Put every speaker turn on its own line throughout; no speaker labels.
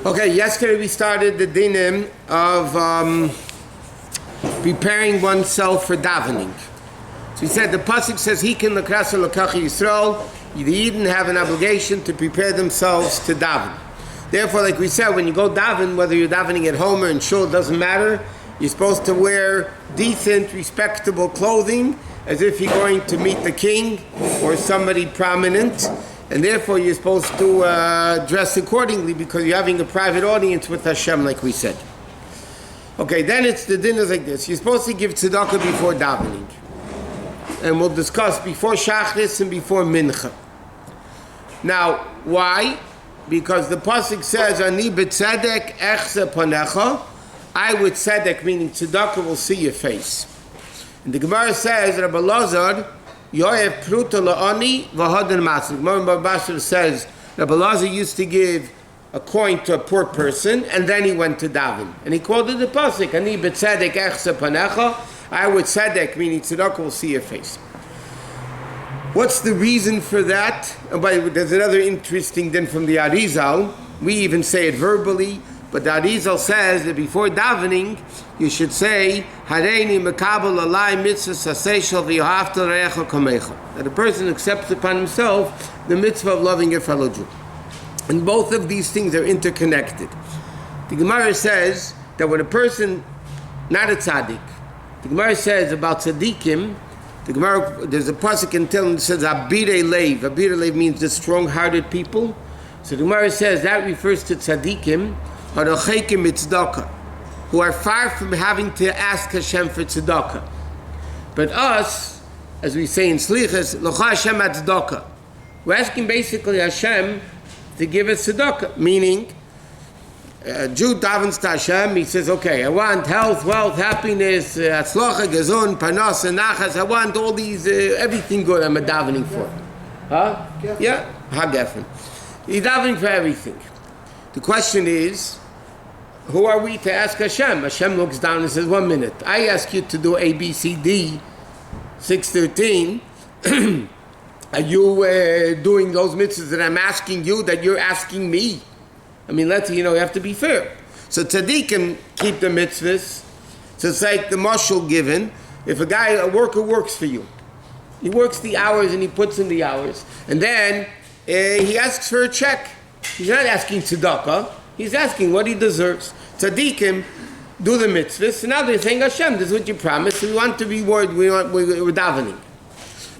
Okay, yesterday we started the dinim of preparing oneself for davening. So we said the pasuk says, "Hikin l'krasa l'kachi Yisrael." The Yidden have an obligation to prepare themselves to daven. Therefore, like we said, when you go daven, whether you're davening at home or in shul, it doesn't matter. You're supposed to wear decent, respectable clothing, as if you're going to meet the king or somebody prominent. And therefore, you're supposed to dress accordingly because you're having a private audience with Hashem, like we said. Okay, then it's the dinners like this. You're supposed to give tzedakah before davening. And we'll discuss before Shachris and before Mincha. Now, why? Because the pasuk says, "Ani b'tzedek echse panecha." I with tzedek, meaning tzedakah, will see your face. And the Gemara says, Rabbi Lazar, Yoev pruta la'ani v'hadan masik. Gemara Basra says, Rabbi Lazar used to give a coin to a poor person, and then he went to daven. And he called it the pasuk, "Ani b'tzedek echse panecha." I with tzedek, meaning tzedakah, will see your face. What's the reason for that? Oh, by the way, there's another interesting din from the Arizal. We even say it verbally, but the Arizal says that before davening, you should say, "Hareini mekabel alai mitzvah sasei v'yohavta re'echa kamecha." That a person accepts upon himself the mitzvah of loving your fellow Jew. And both of these things are interconnected. The Gemara says that when a person, not a tzaddik, the Gemara says about tzaddikim, the Gemara, there's a pasuk in Tehillim that says Abirei Leiv. Abirei Leiv means the strong-hearted people. So the Gemara says that refers to tzaddikim, harocheikim mitzdaka, who are far from having to ask Hashem for tzedakah. But us, as we say in Slichas, Locha Hashem tzedakah. We're asking basically Hashem to give us tzedakah, meaning Jew davens to Hashem, he says, okay, I want health, wealth, happiness, atzlocha, gezon, panos, and nachas, I want all these, everything good I'm davening for. Huh? Yeah, ha-gefen. He's davening for everything. The question is, who are we to ask Hashem? Hashem looks down and says, 1 minute, I ask you to do A, B, C, D, 613, are you doing those mitzvahs that I'm asking you, that you're asking me? I mean, you have to be fair. So tzaddikim keep the mitzvahs. So it's like the mashal given. If a worker works for you, he works the hours and he puts in the hours, and then he asks for a check. He's not asking tzedakah. He's asking what he deserves. Tzaddikim do the mitzvahs, and now they're saying, Hashem, this is what you promised. We want to be worried. We're davening.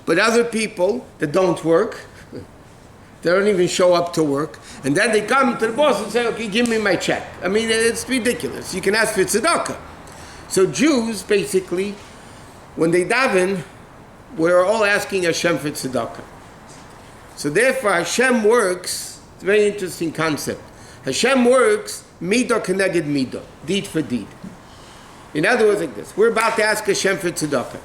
But other people that don't work, they don't even show up to work. And then they come to the boss and say, okay, give me my check. I mean, it's ridiculous. You can ask for tzedakah. So Jews, basically, when they daven, we're all asking Hashem for tzedakah. So therefore, Hashem works, it's a very interesting concept. Hashem works midah keneged midah, deed for deed. In other words, like this, we're about to ask Hashem for tzedakah.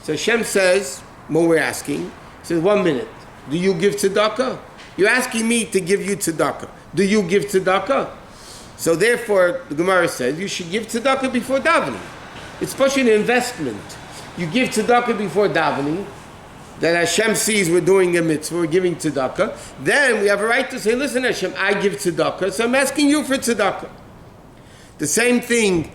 So Hashem says, when we're asking, he says, 1 minute. Do you give tzedakah? You're asking me to give you tzedakah. Do you give tzedakah? So therefore, the Gemara says, you should give tzedakah before davening. It's such an investment. You give tzedakah before davening, that Hashem sees we're doing a mitzvah, we're giving tzedakah. Then we have a right to say, listen Hashem, I give tzedakah, so I'm asking you for tzedakah. The same thing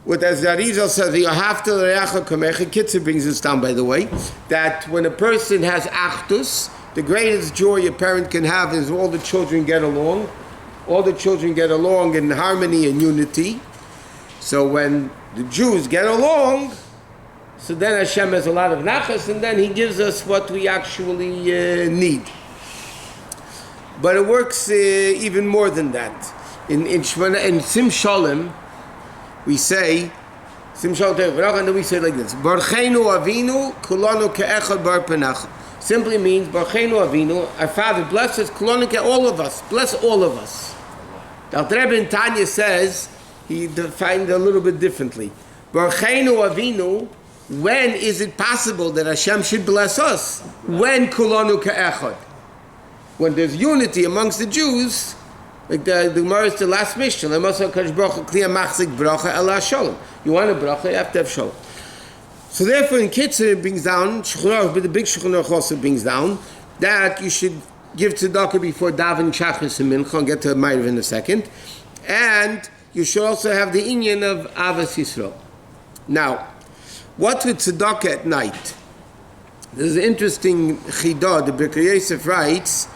with, as the Arizal says, Kitzur brings this down, by the way, that when a person has achdus, the greatest joy a parent can have is all the children get along. All the children get along in harmony and unity. So when the Jews get along, so then Hashem has a lot of nachas, and then He gives us what we actually need. But it works even more than that. In Sim Shalom, we say, Sim Shalom, and then we say like this: Barcheinu Avinu Kulanu Ke'echad Bar Penacha. Simply means Barcheinu Avinu, our Father, bless us, Kulanu Ke, all of us, bless all of us. The Alter Rebbe in Tanya says, he defined it a little bit differently. Barcheinu Avinu, when is it possible that Hashem should bless us? When Kulanu Ke'echad. When there's unity amongst the Jews, like the Gemara is the last Mishnah. You want a bracha, you have to have shalom. So therefore in Kitzur it brings down, but the big Shulchan Aruch also brings down, that you should give tzedakah before daven shachris and mincha. I'll get to Ma'ariv in a second. And you should also have the inyan of Avas Yisrael. Now, what's with tzedakah at night? There's an interesting chidah. The Birkei Yosef writes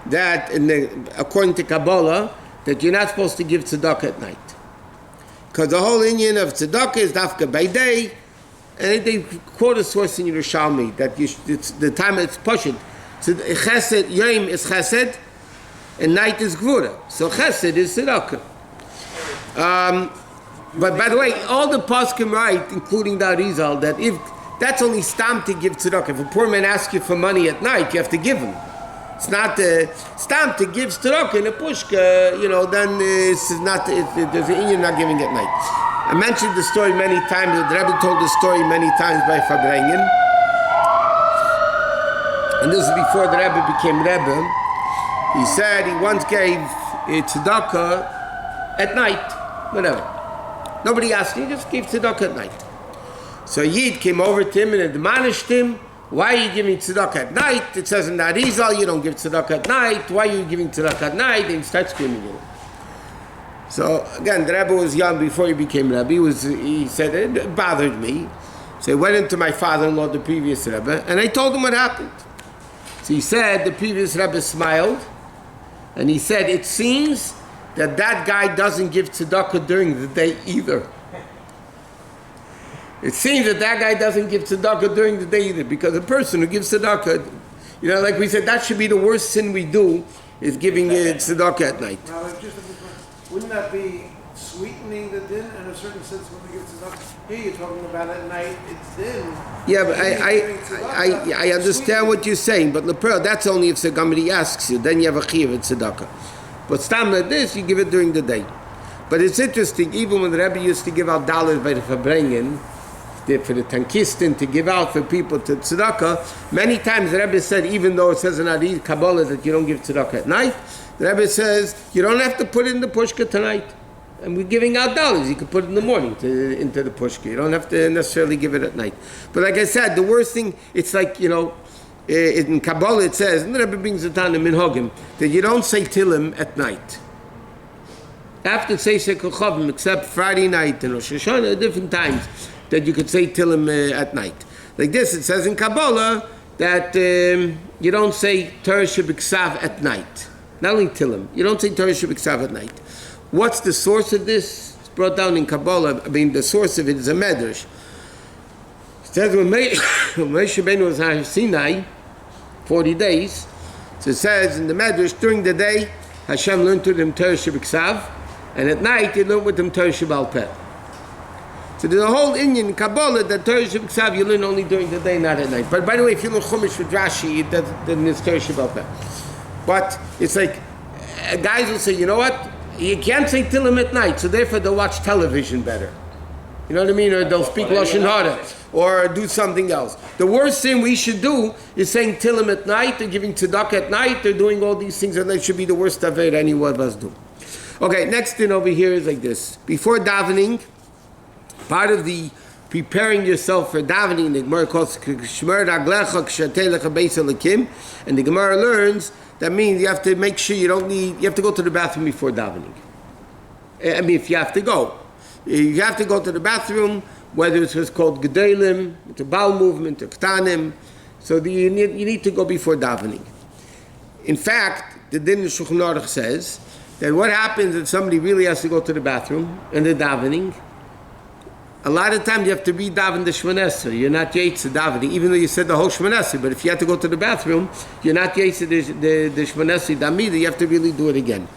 that, according to Kabbalah, that you're not supposed to give tzedakah at night. Because the whole inyan of tzedakah is dafka by day. And they quote a source in Yerushalmi that it's the time it's pushing. So chesed, yom is chesed, and night is gvura. So chesed is tzedakah. But by the way, all the poskim write, including the Arizal, that if that's only stam to give tzedakah. If a poor man asks you for money at night, you have to give him. It's not stam to give tzedakah in a pushka. Then it's not. There's an inyan not giving at night. I mentioned the story many times. The Rabbi told the story many times by Fabrengen. And this is before the Rabbi became Rebbe. He said he once gave tzedakah at night, whatever. Nobody asked him, he just gave tzedakah at night. So Yid came over to him and admonished him, why are you giving tzedakah at night? It says in the Arizal, you don't give tzedakah at night. Why are you giving tzedakah at night? And he starts screaming at him. So again, the Rebbe was young before he became Rabbi. He said, it bothered me. So I went into my father-in-law, the previous Rebbe, and I told him what happened. So he said, the previous Rebbe smiled, and he said, it seems that guy doesn't give tzedakah during the day either. It seems that guy doesn't give tzedakah during the day either, because a person who gives tzedakah, like we said, that should be the worst sin we do, is giving tzedakah at night.
Wouldn't that be sweetening the din in a certain sense when we give tzedakah? Here you're talking about at night, it's din.
Yeah, but I understand what you're saying, but Lepero, that's only if somebody asks you, then you have a chiyuv at tzedakah. But stam like this, you give it during the day. But it's interesting, even when the Rebbe used to give out dollars by the Fabrengen, for the tankistin to give out for people to tzedakah, many times the Rebbe said, even though it says in Ari Kabbalah that you don't give tzedakah at night, the Rebbe says, you don't have to put it in the pushka tonight. And we're giving out dollars. You can put it in the morning into the pushka. You don't have to necessarily give it at night. But like I said, the worst thing, it's like, in Kabbalah it says, and the Rebbe brings it down in Minhagim, that you don't say Tilim at night. After Seisei Kochavim, except Friday night and Rosh Hashanah, different times that you could say Tilim at night. Like this, it says in Kabbalah that you don't say Torah Shebiksav at night. Not only Tilim, you don't say Torah Shebiksav at night. What's the source of this? It's brought down in Kabbalah. The source of it is a medrash. It says when Moshe Rabbeinu was on Sinai, 40 days, so it says in the medrash, during the day, Hashem learned to them Torah Shebiksav, and at night he learned with them Torah Shebal Peh. So there's a whole Indian in Kabbalah that Torah Shebiksav you learn only during the day, not at night. But by the way, if you learn Chumash with Rashi, then it's Torah Shebal Peh. But it's like, guys will say, you know what? You can't say Tilim at night, so therefore they'll watch television better. You know what I mean? Or they'll speak Lashon Hara, or do something else. The worst thing we should do is saying Tilim at night, or giving tzedakah at night, or doing all these things, and that should be the worst of it any one of us do. Okay, next thing over here is like this. Before davening, part of the preparing yourself for davening, the Gemara calls Shmer Raglecha Kshatei Lecha Beis Elokim, and the Gemara learns that means you have to make sure you have to go to the bathroom before davening. I mean, if you have to go. You have to go to the bathroom, whether it's what's called Gedolim, it's a bowel movement, or Ktanim, so you need to go before davening. In fact, the Din Shulchan Aruch says that what happens if somebody really has to go to the bathroom and they're davening, a lot of times you have to read daven the Shemona Esrei. You're not yaitz davening, even though you said the whole Shemona Esrei. But if you have to go to the bathroom, you're not yaitz the Shemona Esrei damida. You have to really do it again.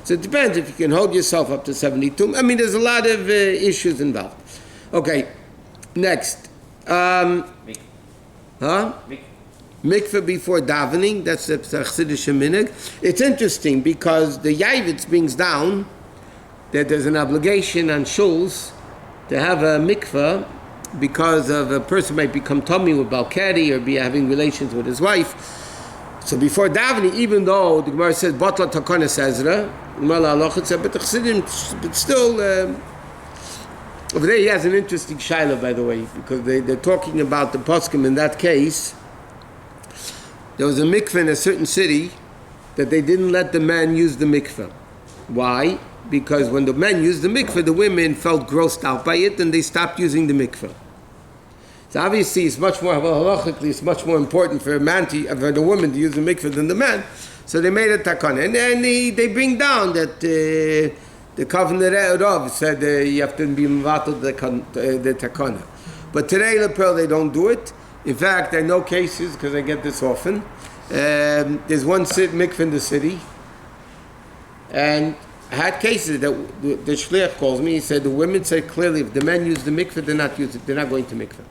So it depends if you can hold yourself up to 72. I mean, there's a lot of issues involved. Okay, next. Mikveh before davening. That's the Chassidish minhag. It's interesting because the Yavitz brings down that there's an obligation on shuls to have a mikveh because of a person might become tummy with balkari or be having relations with his wife. So before davening, even though the Gemara says Batla Takonis Ezra, but still over there he has an interesting shaila, by the way, because they're talking about the poskim in that case. There was a mikveh in a certain city that they didn't let the men use the mikveh. Why? Because when the men used the mikveh, the women felt grossed out by it and they stopped using the mikveh. So obviously it's much more, halachically, it's much more important for for the woman to use the mikveh than the man. So they made a takana. And then they bring down that the covenant Rav said you have to be mevatel the takana. But today, they don't do it. In fact, I know cases, because I get this often. There's one mikveh in the city, and I had cases that the shliach calls me. He said the women say clearly if the men use the mikveh, they're not going to mikveh.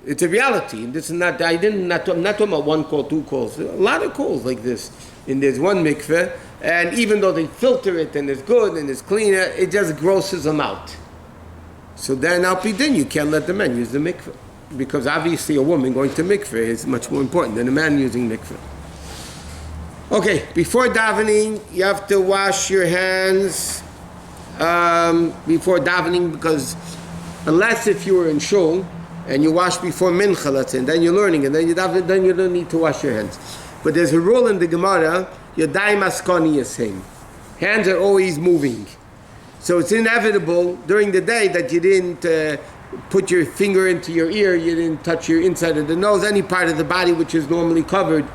It's a reality. And this is not. I'm not talking about one call, two calls. A lot of calls like this. And there's one mikveh, and even though they filter it and it's good and it's cleaner, it just grosses them out. So then, you can't let the men use the mikveh, because obviously a woman going to mikveh is much more important than a man using mikveh. Okay, before davening, you have to wash your hands before davening, because unless if you were in shul and you wash before mincha, let's say, and then you're learning, and then you daven, then you don't need to wash your hands. But there's a rule in the Gemara: yadai maskoni yasem. Hands are always moving. So it's inevitable during the day that you didn't put your finger into your ear, you didn't touch your inside of the nose, any part of the body which is normally covered,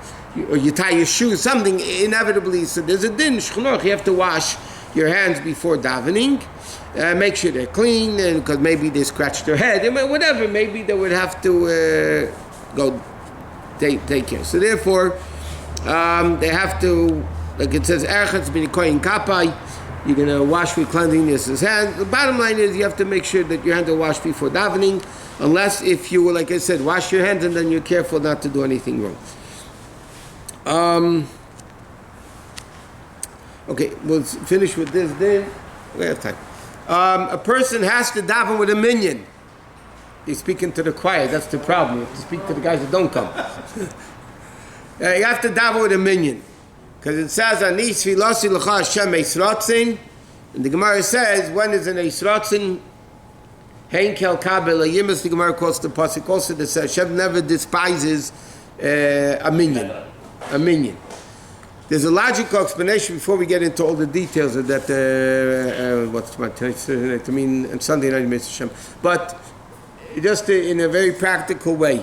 or you tie your shoes, something inevitably. So there's a din, shchunoch, you have to wash your hands before davening. Make sure they're clean, and because maybe they scratched their head, whatever, maybe they would have to go take care. So therefore, they have to, like it says, erchatz b'nikoyin kapai. You're going to wash with cleanliness his hands. The bottom line is you have to make sure that your hands are washed before davening, unless if you, like I said, wash your hands and then you're careful not to do anything wrong. Okay, we'll finish with this then. We have time. A person has to daven with a minyan. He's speaking to the choir. That's the problem. You have to speak to the guys that don't come. You have to daven with a minyan. Because it says, Ani svilasi l'cha Hashem eisratzin, and the Gemara says, when is an eisratzin? Hein kel kabel yimus, the Gemara quotes the pasuk also that says, Hashem never despises a minyan. A minyan. There's a logical explanation before we get into all the details of that, what's my I mean, on Sunday night, Hashem. But just in a very practical way.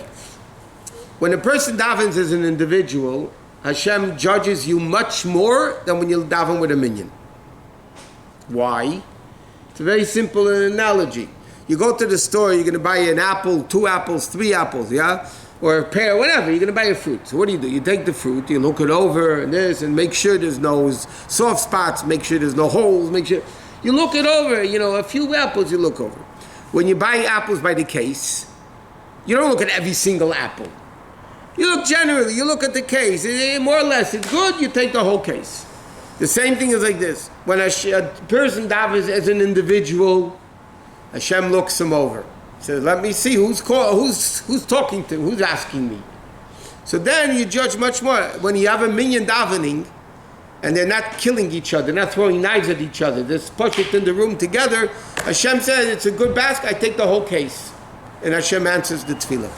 When a person davens as an individual, Hashem judges you much more than when you daven with a minyan. Why? It's a very simple analogy. You go to the store, you're going to buy an apple, 2 apples, 3 apples, yeah? Or a pear, whatever, you're going to buy a fruit. So what do? You take the fruit, you look it over and this, and make sure there's no soft spots, make sure there's no holes, make sure... You look it over, a few apples you look over. When you buy apples by the case, you don't look at every single apple. You look generally, you look at the case, more or less, it's good, you take the whole case. The same thing is like this. When a person davens as an individual, Hashem looks him over. He says, let me see who's talking to him, who's asking me. So then you judge much more. When you have a minyan davening, and they're not killing each other, not throwing knives at each other, they're push it in the room together, Hashem says, it's a good basket, I take the whole case. And Hashem answers the tefillah.